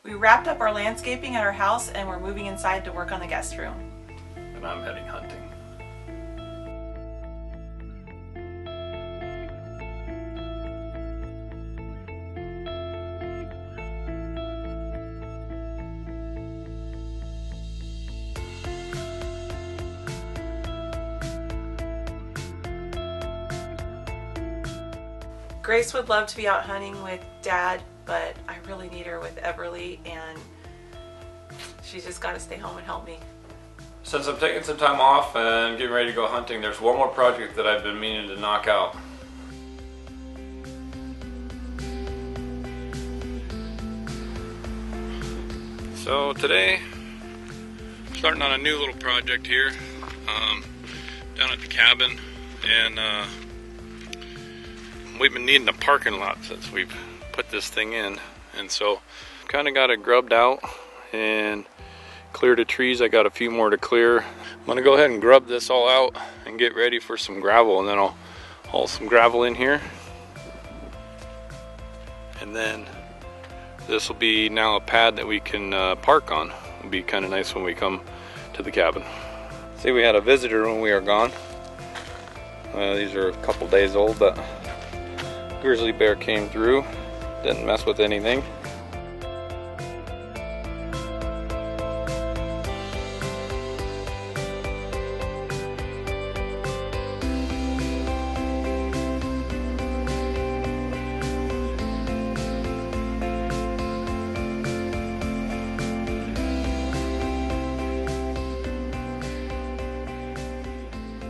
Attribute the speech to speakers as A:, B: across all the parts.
A: We wrapped up our landscaping at our house and we're moving inside to work on the guest room.
B: And I'm heading hunting.
A: Grace would love to be out hunting with Dad, but I really need her with Everly, and she's just got to stay home and help me.
B: Since I'm taking some time off and getting ready to go hunting, there's one more project that I've been meaning to knock out. So today, starting on a new little project here down at the cabin, and we've been needing a parking lot since we've put this thing in, and so kind of got it grubbed out and cleared the trees. I got a few more to clear. I'm gonna go ahead and grub this all out and get ready for some gravel, and then I'll haul some gravel in here, and then this will be now a pad that we can park on. It'll be kind of nice when we come to the cabin. See, we had a visitor when we were gone. These are a couple days old, but grizzly bear came through, didn't mess with anything.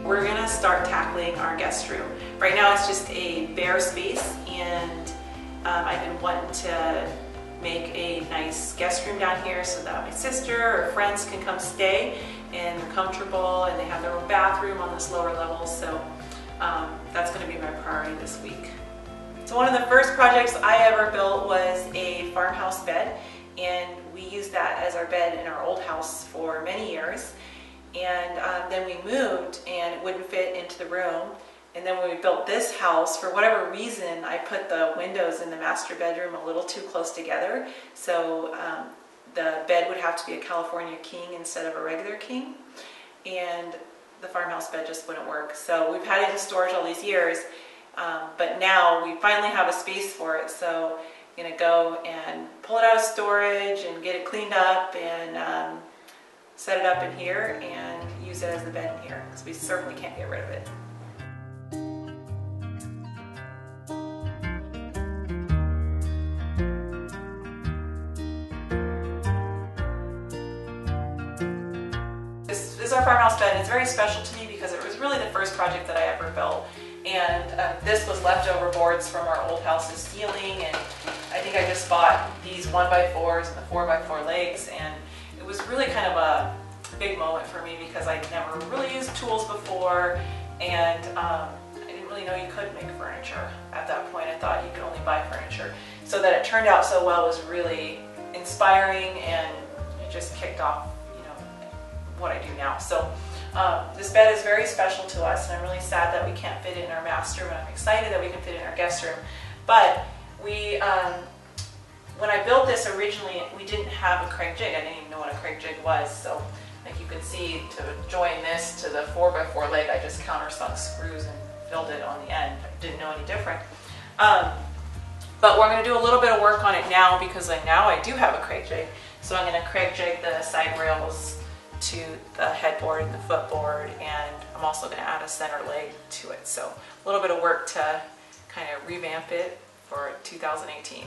A: We're gonna start tackling our guest room. Right now it's just a bare space, and I've been wanting to make a nice guest room down here so that my sister or friends can come stay and they're comfortable and they have their own bathroom on this lower level. So that's gonna be my priority this week. So one of the first projects I ever built was a farmhouse bed, and we used that as our bed in our old house for many years. And then we moved and it wouldn't fit into the room. And then when we built this house, for whatever reason, I put the windows in the master bedroom a little too close together. So the bed would have to be a California king instead of a regular king. And the farmhouse bed just wouldn't work. So we've had it in storage all these years, but now we finally have a space for it. So I'm gonna go and pull it out of storage and get it cleaned up and set it up in here and use it as the bed in here, because we certainly can't get rid of it. This is our farmhouse bed, and it's very special to me because it was really the first project that I ever built. And this was leftover boards from our old house's ceiling, and I think I just bought these 1x4s and the 4x4 legs, and it was really kind of a big moment for me because I'd never really used tools before, and I didn't really know you could make furniture. At that point I thought you could only buy furniture. So that it turned out so well was really inspiring, and it just kicked off, you know, what I do now. So this bed is very special to us, and I'm really sad that we can't fit it in our master room, and I'm excited that we can fit it in our guest room. But we when I built this originally, we didn't have a Craig jig. I didn't even know what a Craig jig was. So like you can see, to join this to the 4x4 leg, I just countersunk screws and filled it on the end. I didn't know any different. But we're going to do a little bit of work on it now, because now I do have a Craig jig. So I'm going to Craig jig the side rails to the headboard and the footboard, and I'm also going to add a center leg to it. So a little bit of work to kind of revamp it for 2018.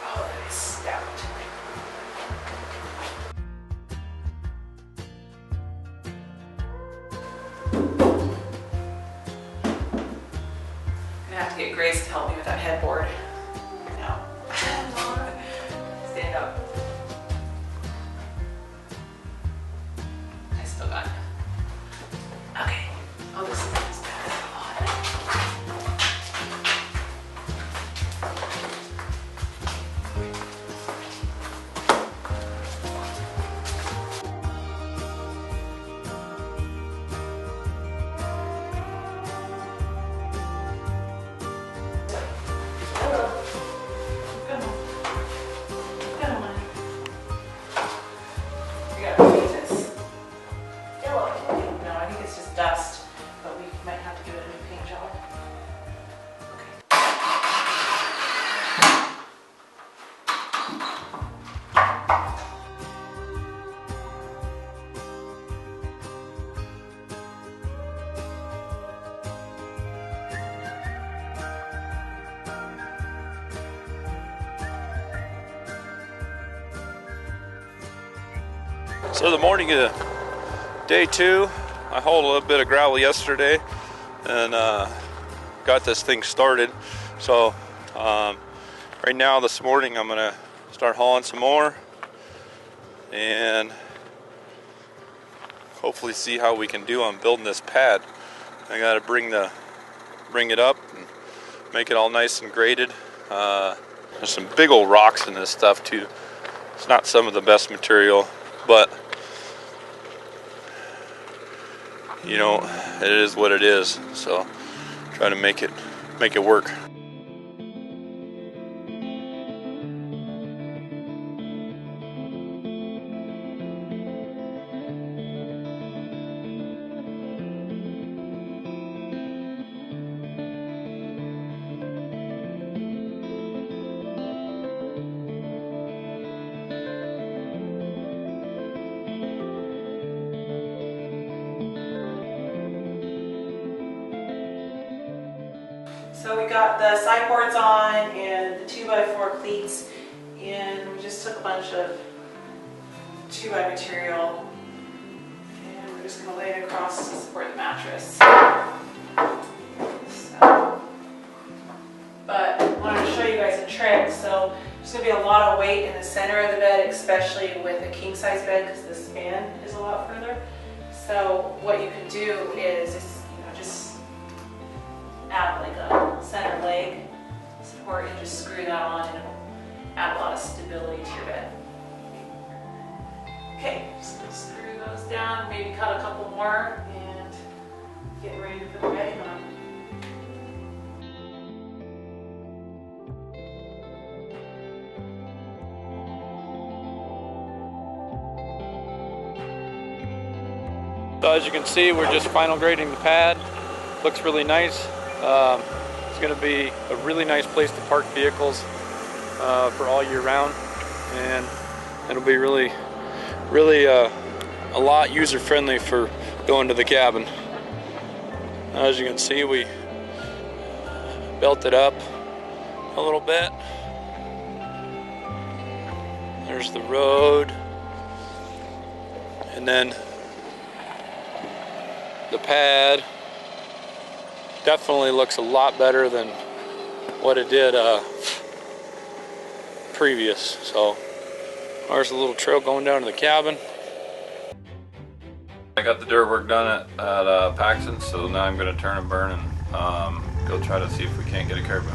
A: Oh, that is stabbed. I'm gonna have to get Grace to help me with that headboard. No. Stand up. I still got it. Okay. Oh, this is bad.
B: So the morning of day 2, I hauled a little bit of gravel yesterday and got this thing started. So right now this morning I'm gonna start hauling some more and hopefully see how we can do on building this pad. I gotta bring it up and make it all nice and graded. There's some big old rocks in this stuff too. It's not some of the best material, but you know, it is what it is. So try to make it work.
A: So we got the sideboards on and the 2x4 cleats, and we just took a bunch of 2x material and we're just going to lay it across to support the mattress. So, but I wanted to show you guys a trick. So there's going to be a lot of weight in the center of the bed, especially with a king size bed because the span is a lot further. So what you can do is just add like a center leg support and just screw that on, and it'll add a lot of stability to your bed. Okay, just gonna screw those down, maybe cut a couple more, and get ready to put the bedding on.
B: So as you can see, we're just final grading the pad. Looks really nice. It's going to be a really nice place to park vehicles for all year round, and it'll be really a lot user friendly for going to the cabin. As you can see, we built it up a little bit. There's the road, and then the pad definitely looks a lot better than what it did previous. So there's a little trail going down to the cabin. I got the dirt work done at Paxton, so now I'm going to turn and burn and go try to see if we can't get a caribou.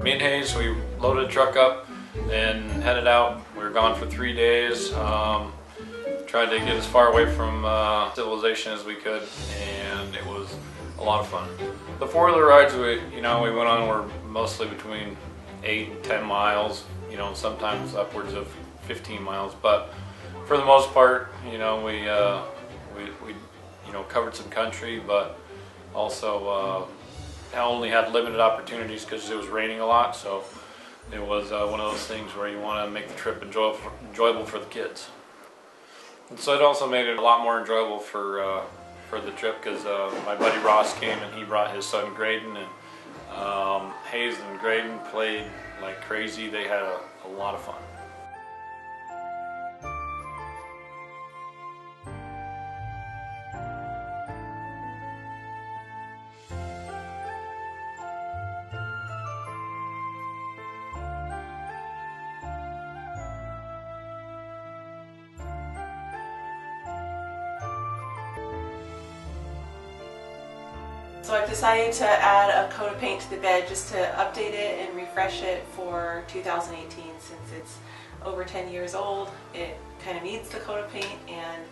B: Me and Hayes, we loaded the truck up and headed out. We were gone for 3 days. Tried to get as far away from civilization as we could, and it was a lot of fun. The four-wheeler rides we went on were mostly between 8 and 10 miles, sometimes upwards of 15 miles. But for the most part, we covered some country, but also only had limited opportunities because it was raining a lot, so it was one of those things where you want to make the trip enjoyable for the kids. And so it also made it a lot more enjoyable for the trip because my buddy Ross came and he brought his son Graydon, and Hayes and Graydon played like crazy. They had a lot of fun.
A: So I've decided to add a coat of paint to the bed just to update it and refresh it for 2018. Since it's over 10 years old, it kind of needs the coat of paint, and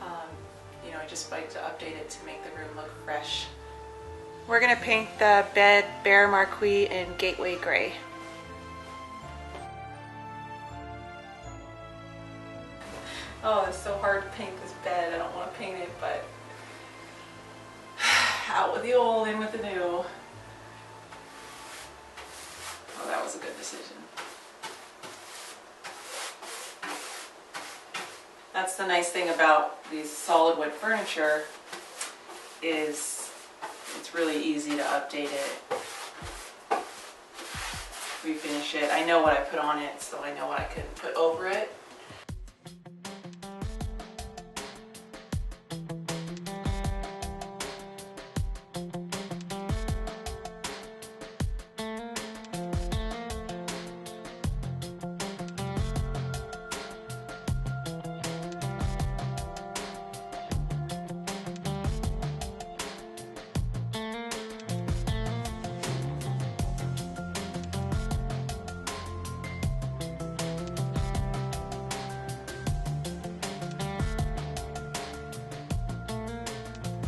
A: I just like to update it to make the room look fresh. We're going to paint the bed Bear Marquis in Gateway Gray. Oh, it's so hard to paint this bed. I don't want to paint it, but out with the old, in with the new. Oh, that was a good decision. That's the nice thing about these solid wood furniture is it's really easy to update it, refinish it. I know what I put on it, so I know what I could put over it.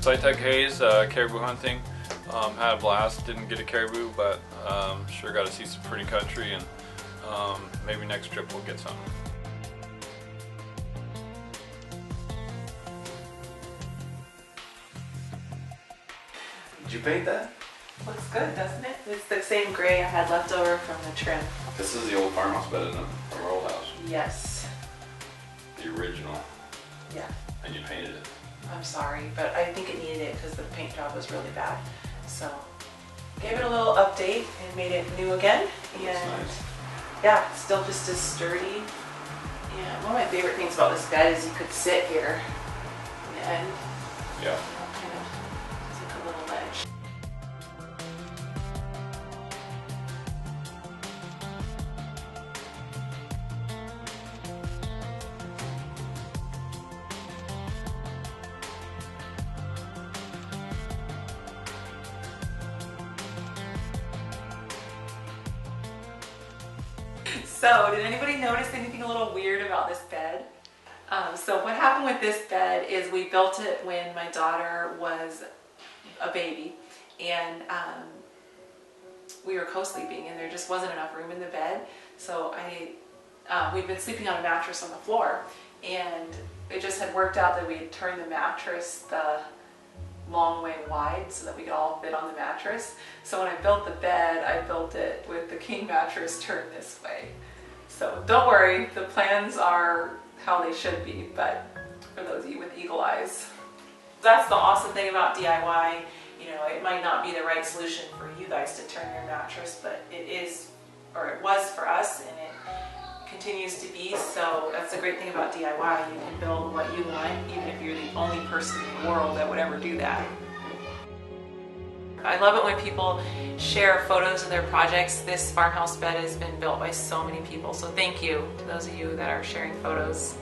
B: SciTech Hayes, caribou hunting. Had a blast, didn't get a caribou, but sure got to see some pretty country, and maybe next trip we'll get some.
C: Did you paint that?
A: Looks good, doesn't it? It's the same gray I had left over from the trim.
C: This is the old farmhouse bed, isn't it? From our old house.
A: Yes.
C: The original.
A: Yeah.
C: And you painted it.
A: I'm sorry, but I think it needed it because the paint job was really bad. So gave it a little update and made it new again. And
C: nice.
A: Yeah, it's still just as sturdy. And one of my favorite things about this bed is you could sit here in the end.
C: Yeah.
A: Kind of, it's like a little ledge. So, did anybody notice anything a little weird about this bed? So what happened with this bed is we built it when my daughter was a baby, and we were co-sleeping and there just wasn't enough room in the bed. So we'd been sleeping on a mattress on the floor, and it just had worked out that we had turned the mattress the long way wide so that we could all fit on the mattress. So when I built the bed, I built it with the king mattress turned this way. So don't worry, the plans are how they should be, but for those of you with eagle eyes. That's the awesome thing about DIY. You know, it might not be the right solution for you guys to turn your mattress, but it is, or it was for us, and it continues to be. So that's the great thing about DIY. You can build what you want, even if you're the only person in the world that would ever do that. I love it when people share photos of their projects. This farmhouse bed has been built by so many people, so thank you to those of you that are sharing photos.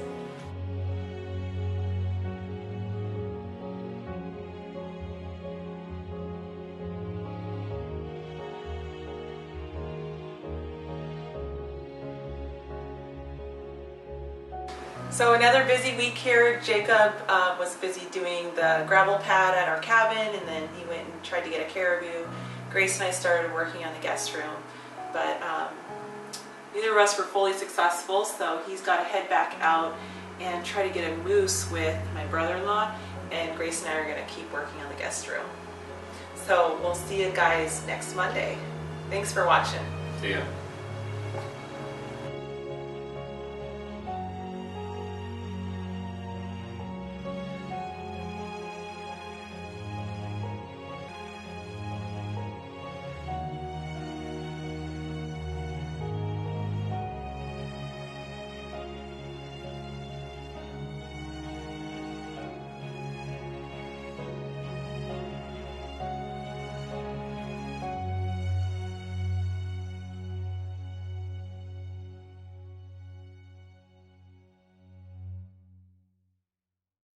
A: So another busy week here. Jacob was busy doing the gravel pad at our cabin, and then he went and tried to get a caribou. Grace and I started working on the guest room, but neither of us were fully successful, so he's got to head back out and try to get a moose with my brother-in-law, and Grace and I are going to keep working on the guest room. So we'll see you guys next Monday. Thanks for watching.
C: See ya.